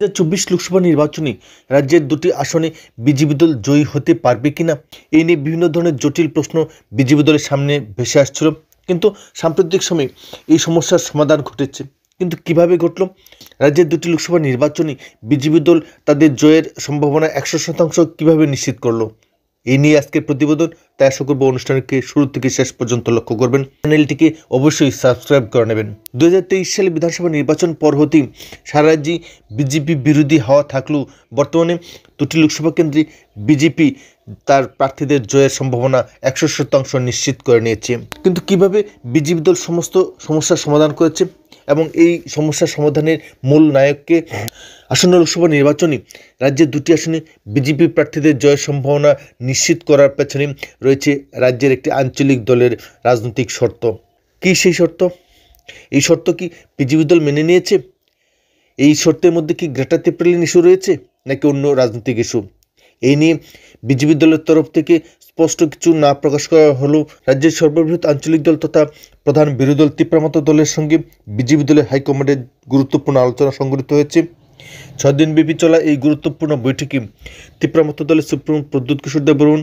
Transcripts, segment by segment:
2024 লোকসভা নির্বাচনে রাজ্যের দুটি আসনে বিজেপি দল জয়ী হতে পারবে কিনা এই নিয়ে বিভিন্ন ধরনের জটিল প্রশ্ন বিজেপি দলের সামনে ভেসে আসছিল। কিন্তু সাম্প্রতিক সময়ে এই সমস্যার সমাধান ঘটেছে। কিন্তু কিভাবে ঘটল? রাজ্যের দুটি লোকসভা নির্বাচনে বিজেপি দল তাদের জয়ের সম্ভাবনা 100% কিভাবে নিশ্চিত করলো, এই নিয়ে আজকের প্রতিবেদন। তাই আশা করব অনুষ্ঠানকে শুরু থেকে শেষ পর্যন্ত লক্ষ্য করবেন। চ্যানেলটিকে অবশ্যই সাবস্ক্রাইব করে নেবেন। 2023 সালে বিধানসভা নির্বাচন পর হতেই সারা রাজ্যে বিজেপি বিরোধী হাওয়া থাকলেও বর্তমানে দুটি লোকসভা কেন্দ্রে বিজেপি তার প্রার্থীদের জয়ের সম্ভাবনা 100% নিশ্চিত করে নিয়েছে। কিন্তু কিভাবে বিজেপি দল সমস্ত সমস্যার সমাধান করেছে এবং এই সমস্যার সমাধানের মূল নায়ককে? আসন্ন লোকসভা নির্বাচনে রাজ্যের দুটি আসনে বিজেপি প্রার্থীদের জয়ের সম্ভাবনা নিশ্চিত করার পেছনে রয়েছে রাজ্যের একটি আঞ্চলিক দলের রাজনৈতিক শর্ত। কী সেই শর্ত? এই শর্ত কি বিজেপি দল মেনে নিয়েছে? এই শর্তের মধ্যে কি গ্রেটার তেপরিলিন ইস্যু রয়েছে নাকি অন্য রাজনৈতিক ইস্যু? এই নিয়ে বিজেপি দলের তরফ থেকে স্পষ্ট কিছু না প্রকাশ করা হলেও রাজ্যের সর্ববৃহৎ আঞ্চলিক দল তথা প্রধান বিরোধী দল তিপ্রামত দলের সঙ্গে বিজেপি দলের হাইকমান্ডের গুরুত্বপূর্ণ আলোচনা সংঘটিত হয়েছে। 6 দিনব্যাপী চলা এই গুরুত্বপূর্ণ বৈঠকে তিপ্রামত দলের সুপ্রিমো প্রদ্যুৎ কিশোর দেববর্মন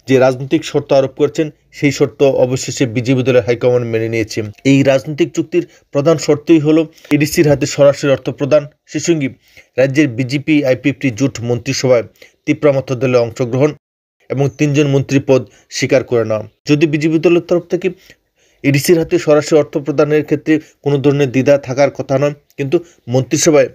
যে রাজনৈতিক শর্ত আরোপ করেছেন সেই শর্ত অবশেষে বিজেপি দলের হাইকমান্ড মেনে নিয়েছে। এই রাজনৈতিক চুক্তির প্রধান শর্তই হলো এডিসির হাতে সরাসরি অর্থ প্রদান, সেই সঙ্গে রাজ্যের বিজেপি আইপিএফটি জোট মন্ত্রিসভায় তিপ্রামত দলের অংশগ্রহণ এবং 3 জন মন্ত্রী পদ স্বীকার করে নেওয়া। যদি বিজেপি দলের তরফ থেকে এডিসির হাতে সরাসরি অর্থ প্রদানের ক্ষেত্রে কোনো ধরনের দ্বিধা থাকার কথা নয়, কিন্তু মন্ত্রিসভায়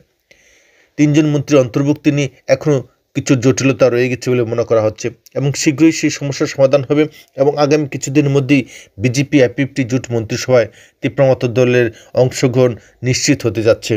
3 জন মন্ত্রীর অন্তর্ভুক্তি নিয়ে এখনও কিছু জটিলতা রয়ে গেছে বলে মনে করা হচ্ছে এবং শীঘ্রই সেই সমস্যার সমাধান হবে এবং আগামী কিছুদিনের মধ্যেই বিজেপি আইপিএফটি জোট মন্ত্রিসভায় তিপ্রামত দলের অংশগ্রহণ নিশ্চিত হতে যাচ্ছে।